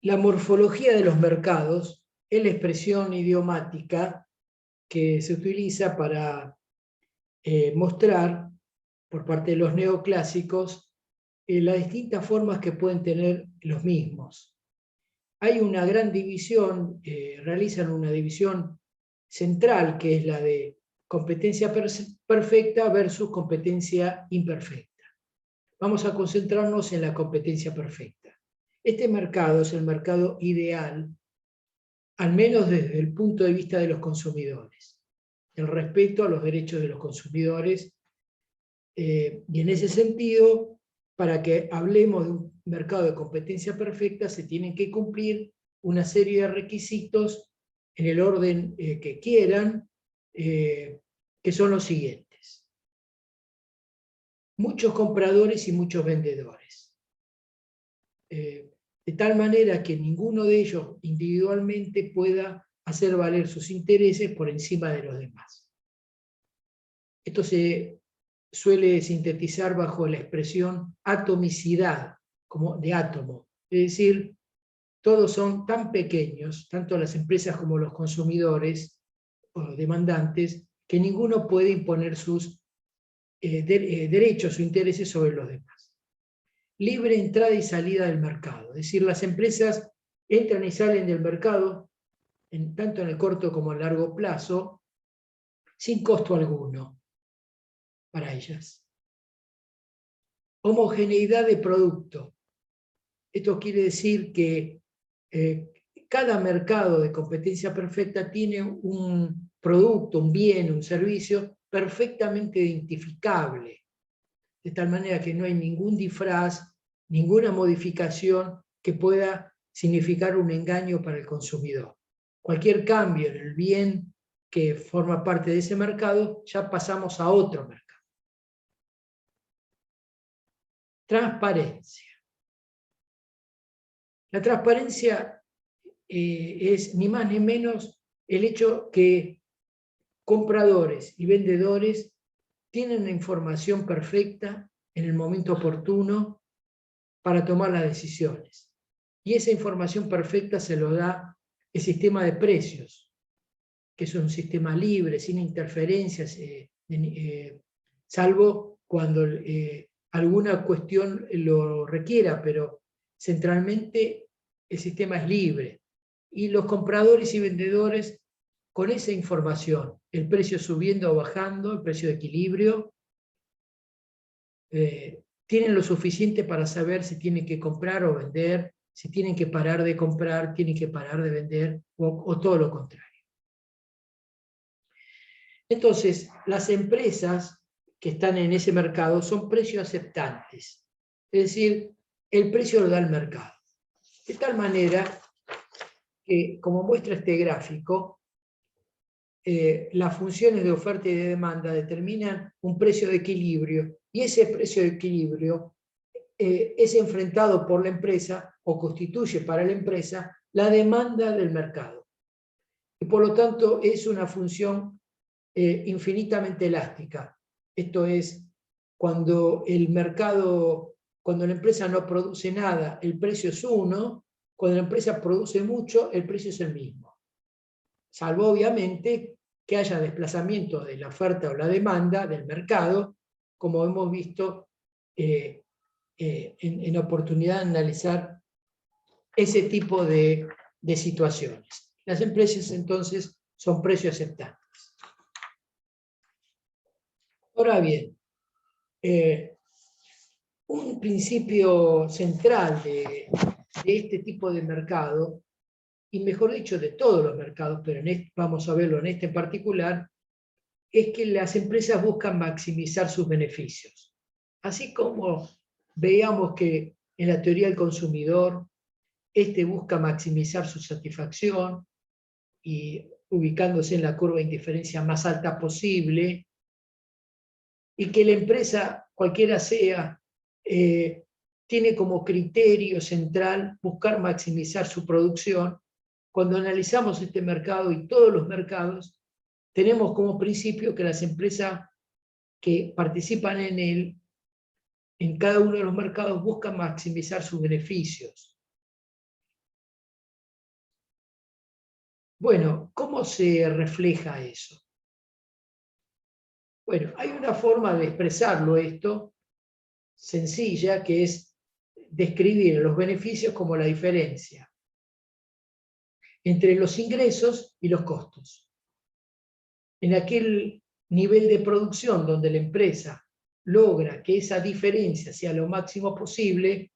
La morfología de los mercados es la expresión idiomática que se utiliza para mostrar, por parte de los neoclásicos, las distintas formas que pueden tener los mismos. Hay una gran división, realizan una división central, que es la de competencia perfecta versus competencia imperfecta. Vamos a concentrarnos en la competencia perfecta. Este mercado es el mercado ideal, al menos desde el punto de vista de los consumidores, el respeto a los derechos de los consumidores, y en ese sentido, para que hablemos de un mercado de competencia perfecta, se tienen que cumplir una serie de requisitos en el orden que quieran, que son los siguientes. Muchos compradores y muchos vendedores. De tal manera que ninguno de ellos individualmente pueda hacer valer sus intereses por encima de los demás. Esto se suele sintetizar bajo la expresión atomicidad, como de átomo. Es decir, todos son tan pequeños, tanto las empresas como los consumidores o demandantes, que ninguno puede imponer sus derechos o intereses sobre los demás. Libre entrada y salida del mercado. Es decir, las empresas entran y salen del mercado, tanto en el corto como en el largo plazo, sin costo alguno para ellas. Homogeneidad de producto. Esto quiere decir que cada mercado de competencia perfecta tiene un producto, un bien, un servicio perfectamente identificable, de tal manera que no hay ningún disfraz, ninguna modificación que pueda significar un engaño para el consumidor. Cualquier cambio en el bien que forma parte de ese mercado, ya pasamos a otro mercado. Transparencia. La transparencia es ni más ni menos el hecho que compradores y vendedores tienen la información perfecta en el momento oportuno para tomar las decisiones. Y esa información perfecta se lo da el sistema de precios, que es un sistema libre, sin interferencias, salvo cuando alguna cuestión lo requiera, pero centralmente el sistema es libre. Y los compradores y vendedores, con esa información, el precio subiendo o bajando, el precio de equilibrio, tienen lo suficiente para saber si tienen que comprar o vender, si tienen que parar de comprar, tienen que parar de vender, o todo lo contrario. Entonces, las empresas que están en ese mercado son precios aceptantes, es decir, el precio lo da el mercado. De tal manera que, como muestra este gráfico, las funciones de oferta y de demanda determinan un precio de equilibrio, y ese precio de equilibrio es enfrentado por la empresa o constituye para la empresa la demanda del mercado. Y por lo tanto es una función infinitamente elástica. Esto es, cuando el mercado, cuando la empresa no produce nada, el precio es 1, cuando la empresa produce mucho, el precio es el mismo. Salvo obviamente que haya desplazamiento de la oferta o la demanda del mercado, como hemos visto en oportunidad de analizar ese tipo de situaciones. Las empresas entonces son precios aceptantes. Ahora bien, un principio central de este tipo de mercado, y mejor dicho de todos los mercados, pero vamos a verlo en este en particular, es que las empresas buscan maximizar sus beneficios. Así como veíamos que en la teoría del consumidor, este busca maximizar su satisfacción y ubicándose en la curva de indiferencia más alta posible, y que la empresa, cualquiera sea, tiene como criterio central buscar maximizar su producción. Cuando analizamos este mercado y todos los mercados, tenemos como principio que las empresas que participan en él, en cada uno de los mercados, buscan maximizar sus beneficios. Bueno, ¿cómo se refleja eso? Bueno, hay una forma de expresarlo esto, sencilla, que es describir los beneficios como la diferencia entre los ingresos y los costos. En aquel nivel de producción donde la empresa logra que esa diferencia sea lo máximo posible,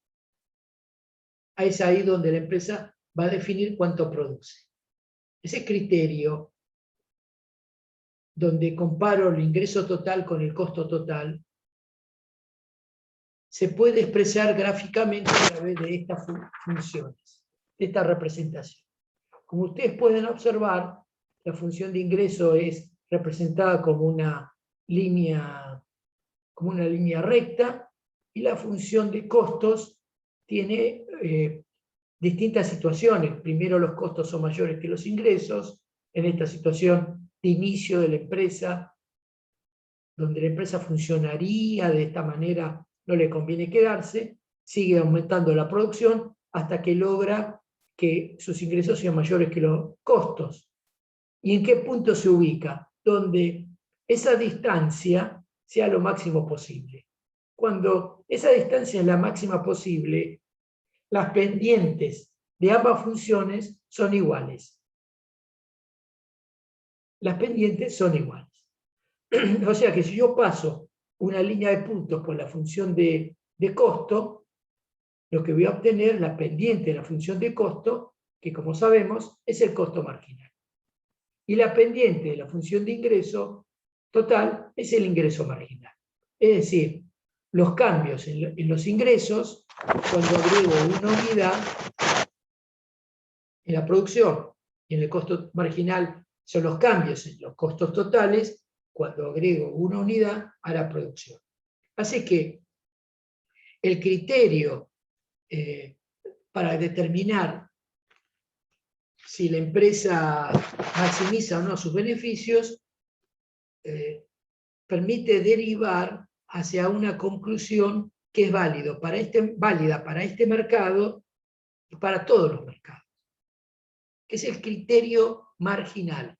es ahí donde la empresa va a definir cuánto produce. Ese criterio, donde comparo el ingreso total con el costo total, se puede expresar gráficamente a través de estas funciones, de esta representación. Como ustedes pueden observar, la función de ingreso es representada como una línea recta, y la función de costos tiene distintas situaciones. Primero, los costos son mayores que los ingresos. En esta situación de inicio de la empresa, donde la empresa funcionaría de esta manera, no le conviene quedarse, sigue aumentando la producción hasta que logra que sus ingresos sean mayores que los costos. ¿Y en qué punto se ubica? Donde esa distancia sea lo máximo posible. Cuando esa distancia es la máxima posible, las pendientes de ambas funciones son iguales. Las pendientes son iguales. O sea que si yo paso una línea de puntos por la función de costo, lo que voy a obtener, la pendiente de la función de costo, que como sabemos es el costo marginal. Y la pendiente de la función de ingreso total es el ingreso marginal. Es decir, los cambios en los ingresos, cuando agrego una unidad en la producción y en el costo marginal, son los cambios en los costos totales cuando agrego una unidad a la producción. Así que el criterio para determinar si la empresa maximiza o no sus beneficios permite derivar hacia una conclusión que es válida para este mercado y para todos los mercados, que es el criterio marginal.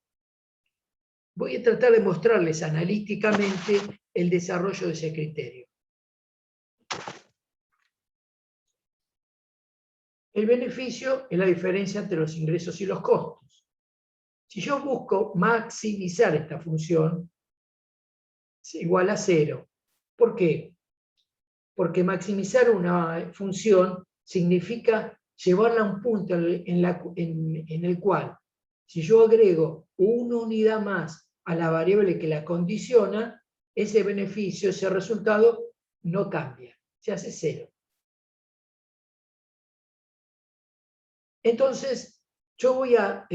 Voy a tratar de mostrarles analíticamente el desarrollo de ese criterio. El beneficio es la diferencia entre los ingresos y los costos. Si yo busco maximizar esta función, es igual a 0. ¿Por qué? Porque maximizar una función significa llevarla a un punto en el cual, si yo agrego una unidad más a la variable que la condiciona, ese beneficio, ese resultado, no cambia, se hace 0. Entonces, yo voy a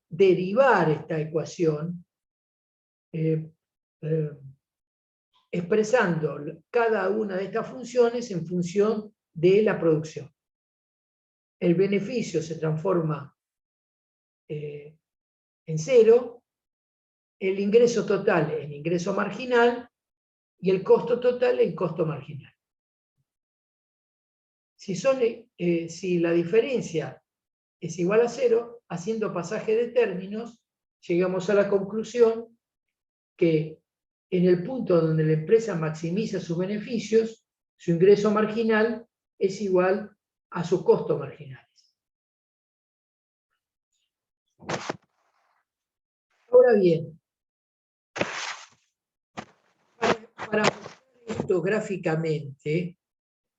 derivar esta ecuación expresando cada una de estas funciones en función de la producción. El beneficio se transforma en 0, el ingreso total en ingreso marginal y el costo total en costo marginal. Si la diferencia es igual a 0, haciendo pasaje de términos, llegamos a la conclusión que en el punto donde la empresa maximiza sus beneficios, su ingreso marginal es igual a sus costos marginales. Ahora bien, para mostrar esto gráficamente,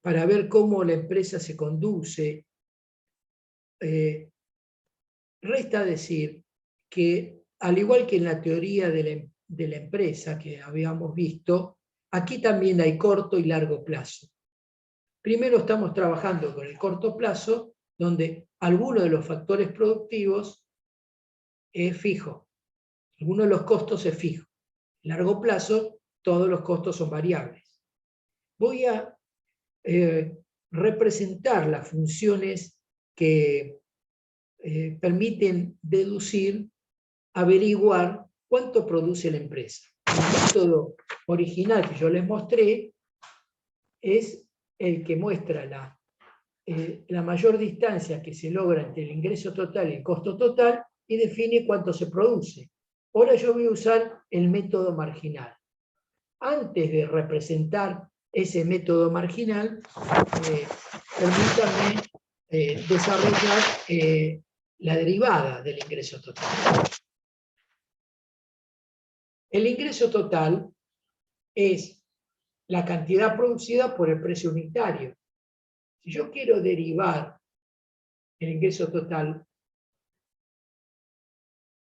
para ver cómo la empresa se conduce, resta decir que, al igual que en la teoría de la empresa que habíamos visto, aquí también hay corto y largo plazo. Primero estamos trabajando con el corto plazo, donde alguno de los factores productivos es fijo, alguno de los costos es fijo. En largo plazo, todos los costos son variables. Voy a representar las funciones que permiten deducir, averiguar cuánto produce la empresa. El método original que yo les mostré es el que muestra la mayor distancia que se logra entre el ingreso total y el costo total, y define cuánto se produce. Ahora yo voy a usar el método marginal. Antes de representar ese método marginal, permítanme desarrollar la derivada del ingreso total. El ingreso total es la cantidad producida por el precio unitario. Si yo quiero derivar el ingreso total,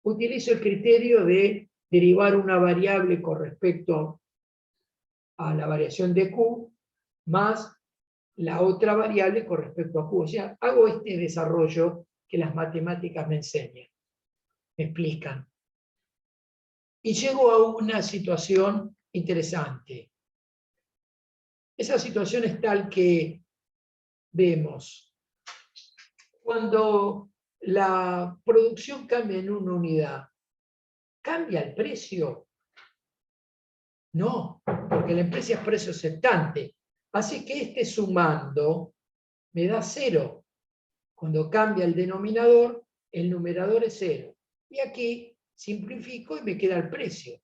utilizo el criterio de derivar una variable con respecto a la variación de Q más la otra variable con respecto a Q. O sea, hago este desarrollo que las matemáticas me enseñan, me explican. Y llego a una situación interesante. Esa situación es tal que vemos, cuando la producción cambia en una unidad, ¿cambia el precio? No, porque la empresa es precio aceptante. Así que este sumando me da 0. Cuando cambia el denominador, el numerador es 0. Y aquí simplifico y me queda el precio.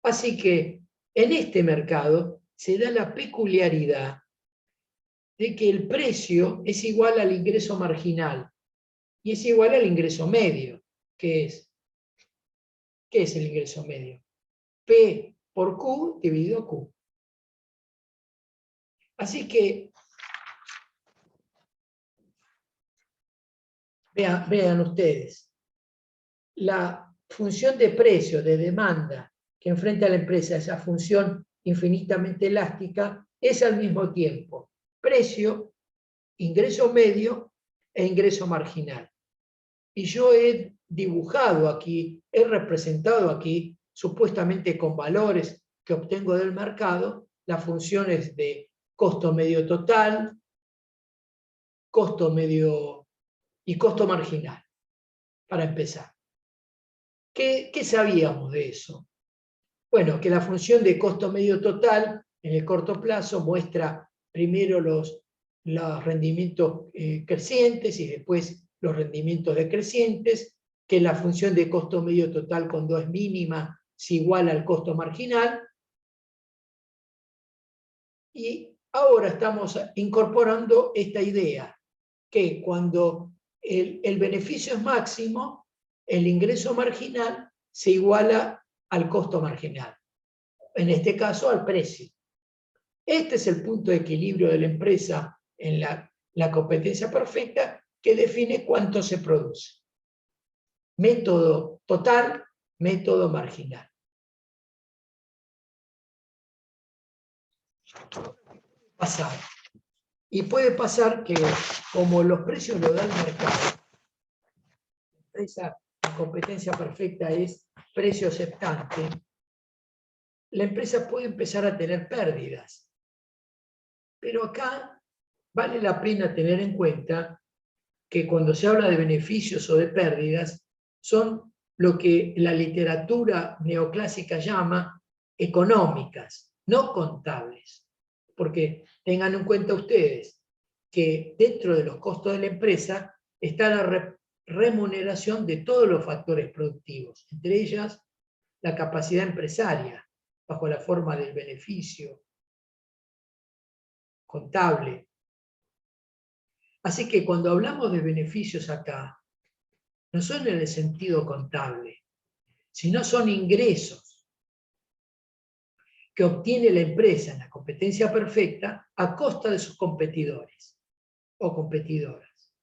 Así que en este mercado se da la peculiaridad de que el precio es igual al ingreso marginal y es igual al ingreso medio. ¿Qué es? ¿Qué es el ingreso medio? P por Q dividido Q. Así que vean ustedes, la función de precio, de demanda, que enfrenta la empresa, esa función infinitamente elástica, es al mismo tiempo precio, ingreso medio e ingreso marginal. Y yo he dibujado aquí, he representado aquí, supuestamente con valores que obtengo del mercado, las funciones de costo medio total, costo medio y costo marginal, para empezar. ¿Qué sabíamos de eso? Bueno, que la función de costo medio total en el corto plazo muestra primero los rendimientos crecientes y después los rendimientos decrecientes, que la función de costo medio total cuando es mínima es igual al costo marginal. Y ahora estamos incorporando esta idea, que cuando el beneficio es máximo, el ingreso marginal se iguala al costo marginal, en este caso al precio. Este es el punto de equilibrio de la empresa en la competencia perfecta que define cuánto se produce. Método total, método marginal. Y puede pasar que, como los precios lo da el mercado, la competencia perfecta es precio aceptante, la empresa puede empezar a tener pérdidas. Pero acá vale la pena tener en cuenta que cuando se habla de beneficios o de pérdidas, son lo que la literatura neoclásica llama económicas, no contables. Porque tengan en cuenta ustedes que dentro de los costos de la empresa está la remuneración de todos los factores productivos, entre ellas la capacidad empresaria, bajo la forma del beneficio contable. Así que cuando hablamos de beneficios acá, no son en el sentido contable, sino son ingresos que obtiene la empresa en la competencia perfecta a costa de sus competidores o competidoras.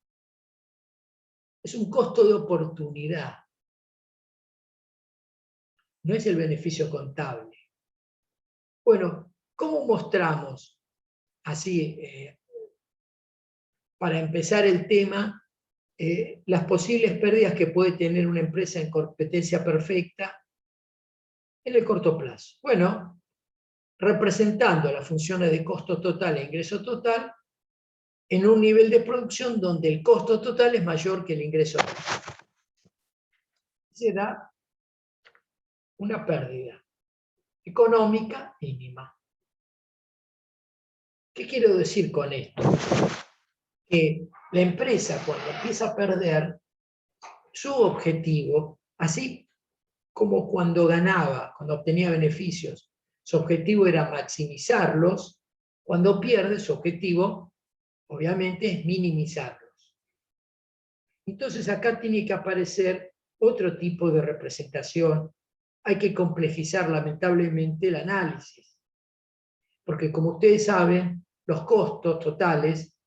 Es un costo de oportunidad, no es el beneficio contable. Bueno, ¿cómo mostramos así, para empezar el tema, las posibles pérdidas que puede tener una empresa en competencia perfecta en el corto plazo? Bueno, representando las funciones de costo total e ingreso total en un nivel de producción donde el costo total es mayor que el ingreso total. Se da una pérdida económica mínima. ¿Qué quiero decir con esto? Que la empresa, cuando empieza a perder, su objetivo, así como cuando ganaba, cuando obtenía beneficios, su objetivo era maximizarlos, cuando pierde, su objetivo, obviamente, es minimizarlos. Entonces acá tiene que aparecer otro tipo de representación. Hay que complejizar lamentablemente el análisis, porque como ustedes saben, los costos totales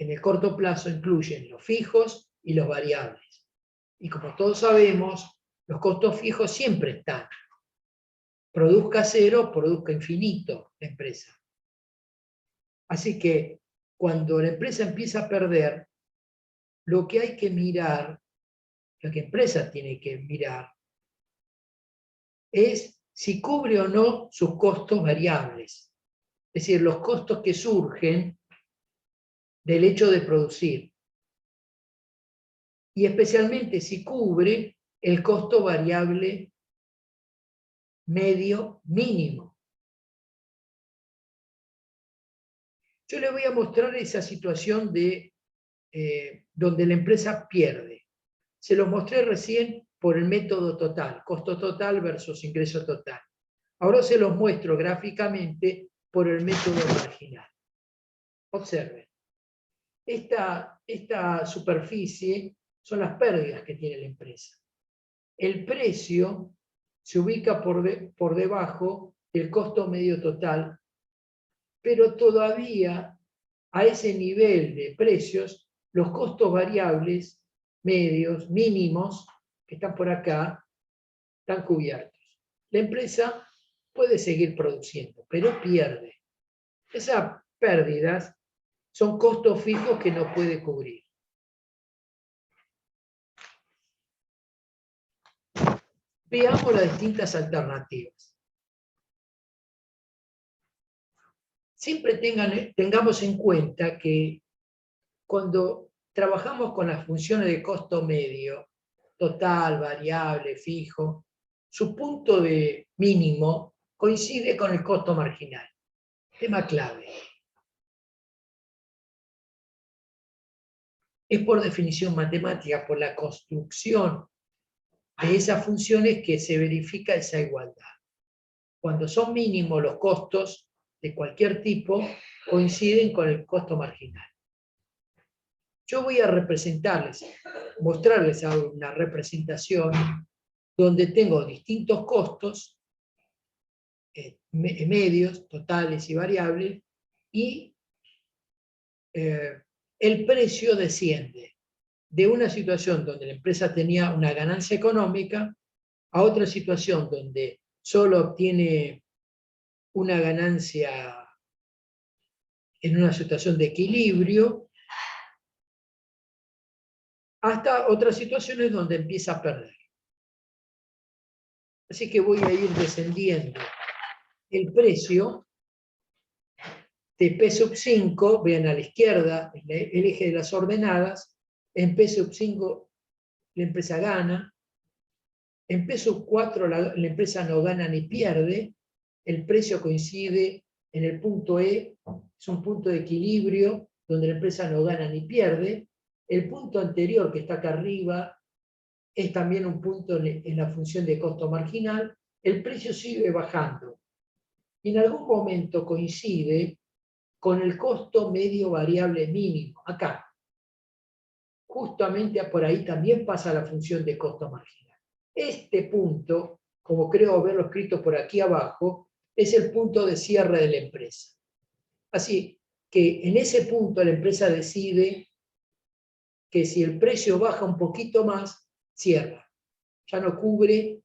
en el corto plazo incluyen los fijos y los variables. Y como todos sabemos, los costos fijos siempre están. Produzca cero, produzca infinito la empresa. Así que cuando la empresa empieza a perder, lo que hay que mirar, lo que la empresa tiene que mirar, es si cubre o no sus costos variables. Es decir, los costos que surgen del hecho de producir. Y especialmente si cubre el costo variable medio mínimo. Yo les voy a mostrar esa situación de donde la empresa pierde. Se los mostré recién por el método total, costo total versus ingreso total. Ahora se los muestro gráficamente por el método marginal. Observen. Esta superficie son las pérdidas que tiene la empresa. El precio se ubica por debajo del costo medio total, pero todavía a ese nivel de precios, los costos variables medios, mínimos, que están por acá, están cubiertos. La empresa puede seguir produciendo, pero pierde. Esas pérdidas son costos fijos que no puede cubrir. Veamos las distintas alternativas. Siempre tengamos en cuenta que cuando trabajamos con las funciones de costo medio, total, variable, fijo, su punto de mínimo coincide con el costo marginal. Tema clave. Es por definición matemática, por la construcción de esas funciones que se verifica esa igualdad. Cuando son mínimos los costos de cualquier tipo, coinciden con el costo marginal. Yo voy a representarles, mostrarles una representación donde tengo distintos costos, medios, totales y variables, y el precio desciende de una situación donde la empresa tenía una ganancia económica a otra situación donde solo obtiene una ganancia en una situación de equilibrio, hasta otras situaciones donde empieza a perder. Así que voy a ir descendiendo el precio de P sub 5, vean a la izquierda, el eje de las ordenadas, en P sub 5 la empresa gana, en P sub 4 la empresa no gana ni pierde, el precio coincide en el punto E, es un punto de equilibrio donde la empresa no gana ni pierde, el punto anterior que está acá arriba es también un punto en la función de costo marginal, el precio sigue bajando. Y en algún momento coincide con el costo medio variable mínimo, acá. Justamente por ahí también pasa la función de costo marginal. Este punto, como creo haberlo escrito por aquí abajo, es el punto de cierre de la empresa. Así que en ese punto la empresa decide que si el precio baja un poquito más, cierra. Ya no cubre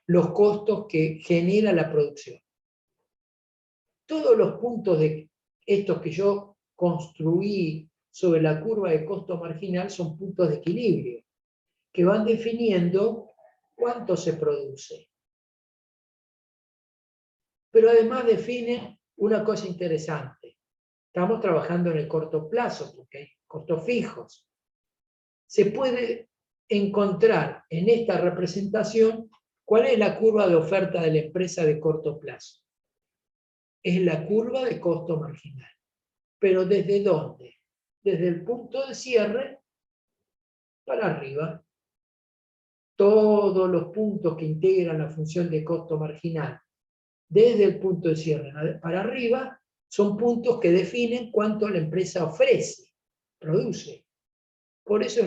los costos que genera la producción. Todos los puntos de estos que yo construí sobre la curva de costo marginal son puntos de equilibrio, que van definiendo cuánto se produce. Pero además definen una cosa interesante. Estamos trabajando en el corto plazo, porque hay costos fijos. Se puede encontrar en esta representación cuál es la curva de oferta de la empresa de corto plazo. Es la curva de costo marginal. ¿Pero desde dónde? Desde el punto de cierre para arriba. Todos los puntos que integran la función de costo marginal, desde el punto de cierre para arriba, son puntos que definen cuánto la empresa ofrece, produce. Por eso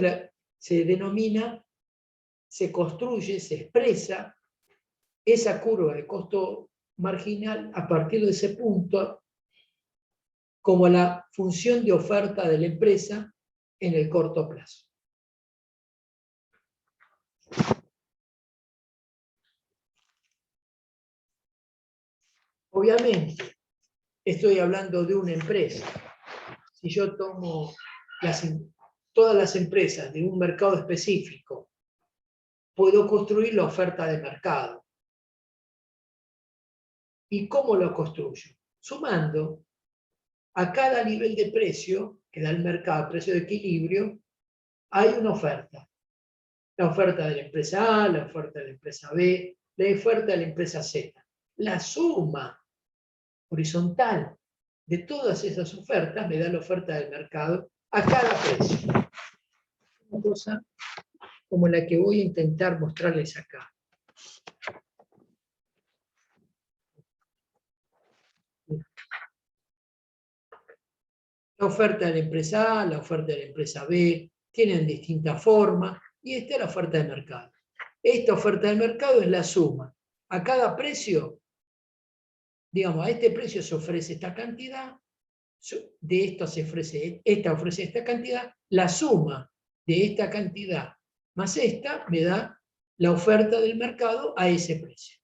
se denomina, se construye, se expresa esa curva de costo marginal a partir de ese punto como la función de oferta de la empresa en el corto plazo. Obviamente, estoy hablando de una empresa. Si yo tomo todas las empresas de un mercado específico, puedo construir la oferta de mercado. ¿Y cómo lo construyo? Sumando a cada nivel de precio que da el mercado, precio de equilibrio, hay una oferta. La oferta de la empresa A, la oferta de la empresa B, la oferta de la empresa Z. La suma horizontal de todas esas ofertas me da la oferta del mercado a cada precio. Una cosa como la que voy a intentar mostrarles acá. La oferta de la empresa A, la oferta de la empresa B, tienen distintas formas, y esta es la oferta de mercado. Esta oferta de mercado es la suma. A cada precio, digamos, a este precio se ofrece esta cantidad, de esto se ofrece esta cantidad, la suma de esta cantidad más esta me da la oferta del mercado a ese precio.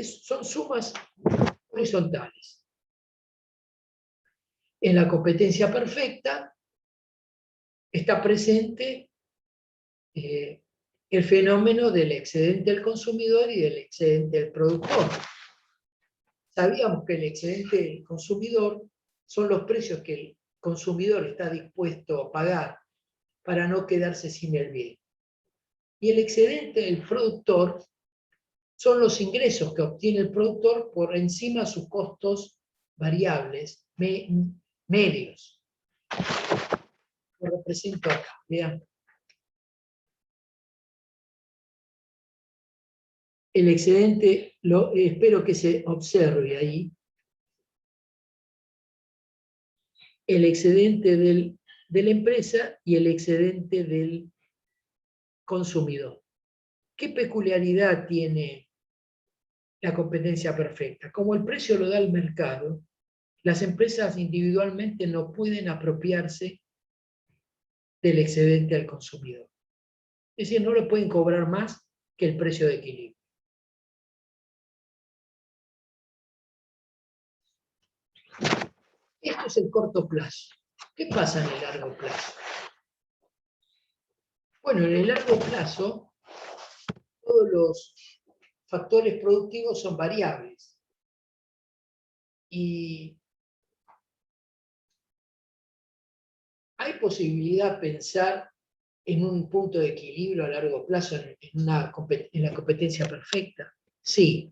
Son sumas horizontales. En la competencia perfecta está presente el fenómeno del excedente del consumidor y del excedente del productor. Sabíamos que el excedente del consumidor son los precios que el consumidor está dispuesto a pagar para no quedarse sin el bien. Y el excedente del productor son los ingresos que obtiene el productor por encima de sus costos variables, medios. Lo represento acá, vean. El excedente, espero que se observe ahí, el excedente de la empresa y el excedente del consumidor. ¿Qué peculiaridad tiene la competencia perfecta? Como el precio lo da el mercado, las empresas individualmente no pueden apropiarse del excedente al consumidor. Es decir, no le pueden cobrar más que el precio de equilibrio. Esto es el corto plazo. ¿Qué pasa en el largo plazo? Bueno, en el largo plazo, todos los factores productivos son variables. Y hay posibilidad de pensar en un punto de equilibrio a largo plazo en la competencia perfecta. Sí.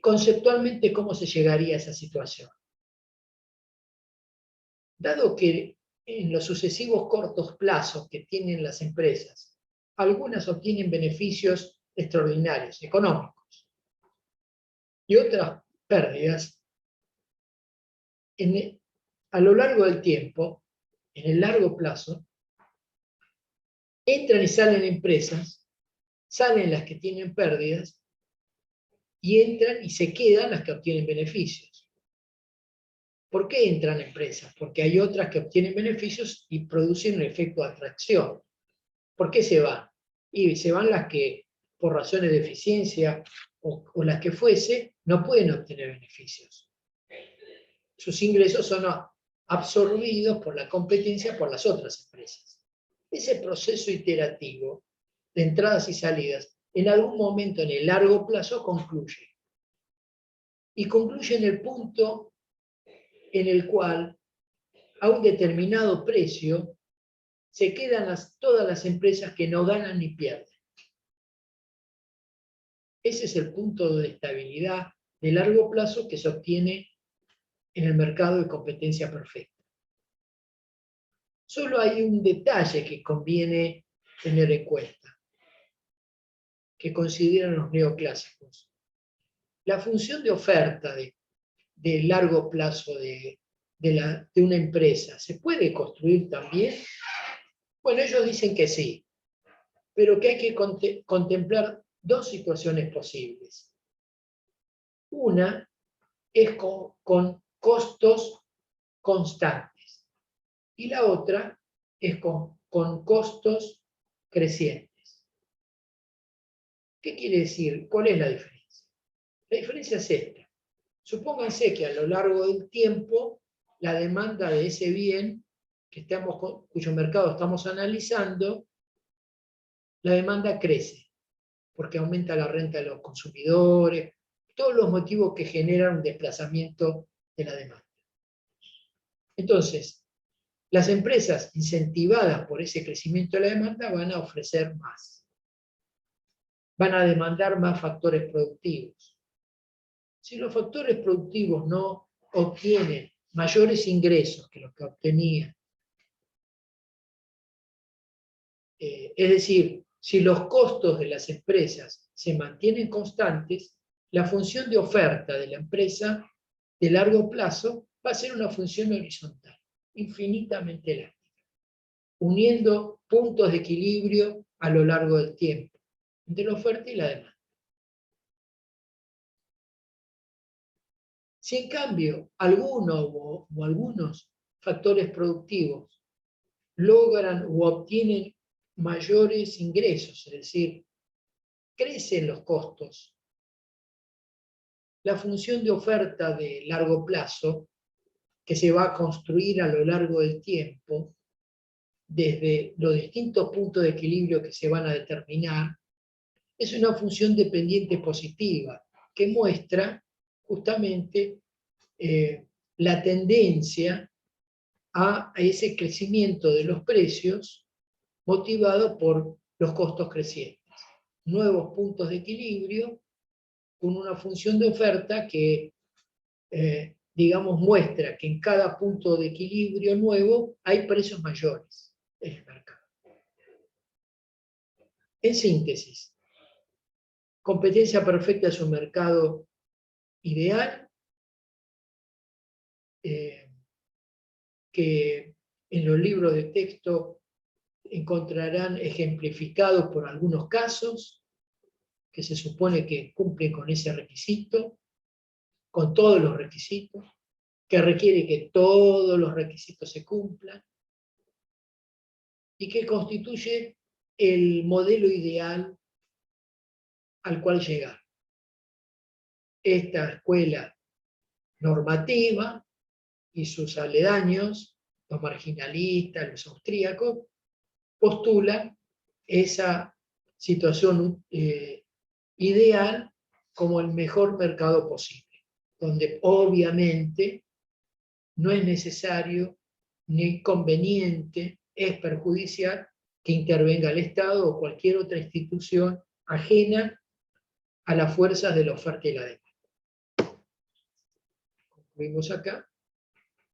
Conceptualmente, ¿cómo se llegaría a esa situación? Dado que en los sucesivos cortos plazos que tienen las empresas, algunas obtienen beneficios extraordinarios, económicos, y otras pérdidas, a lo largo del tiempo, en el largo plazo, entran y salen empresas, salen las que tienen pérdidas, y entran y se quedan las que obtienen beneficios. ¿Por qué entran empresas? Porque hay otras que obtienen beneficios y producen un efecto de atracción. ¿Por qué se van? Y se van las que, por razones de eficiencia o las que fuese, no pueden obtener beneficios. Sus ingresos son absorbidos por la competencia por las otras empresas. Ese proceso iterativo de entradas y salidas, en algún momento en el largo plazo concluye. Y concluye en el punto en el cual a un determinado precio se quedan todas las empresas que no ganan ni pierden. Ese es el punto de estabilidad de largo plazo que se obtiene en el mercado de competencia perfecta. Solo hay un detalle que conviene tener en cuenta, que consideran los neoclásicos. La función de oferta de largo plazo de una empresa, ¿se puede construir también? Bueno, ellos dicen que sí, pero que hay que contemplar dos situaciones posibles. Una es con costos constantes y la otra es con costos crecientes. ¿Qué quiere decir? ¿Cuál es la diferencia? La diferencia es esta. Supónganse que a lo largo del tiempo la demanda de ese bien cuyo mercado estamos analizando, la demanda crece, porque aumenta la renta de los consumidores, todos los motivos que generan un desplazamiento de la demanda. Entonces, las empresas incentivadas por ese crecimiento de la demanda van a ofrecer más. Van a demandar más factores productivos. Si los factores productivos no obtienen mayores ingresos que los que obtenían, es decir, si los costos de las empresas se mantienen constantes, la función de oferta de la empresa de largo plazo va a ser una función horizontal, infinitamente elástica, uniendo puntos de equilibrio a lo largo del tiempo, entre la oferta y la demanda. Si en cambio alguno o algunos factores productivos logran o obtienen mayores ingresos, es decir, crecen los costos, la función de oferta de largo plazo, que se va a construir a lo largo del tiempo, desde los distintos puntos de equilibrio que se van a determinar, es una función dependiente positiva, que muestra justamente la tendencia a ese crecimiento de los precios motivado por los costos crecientes. Nuevos puntos de equilibrio con una función de oferta que, digamos, muestra que en cada punto de equilibrio nuevo hay precios mayores en el mercado. En síntesis, competencia perfecta es un mercado ideal que en los libros de texto encontrarán ejemplificados por algunos casos que se supone que cumplen con ese requisito, con todos los requisitos, que requiere que todos los requisitos se cumplan y que constituye el modelo ideal al cual llegar. Esta escuela normativa y sus aledaños, los marginalistas, los austríacos, postulan esa situación ideal como el mejor mercado posible, donde obviamente no es necesario ni conveniente, es perjudicial que intervenga el Estado o cualquier otra institución ajena a las fuerzas de la oferta y la demanda. Concluimos acá.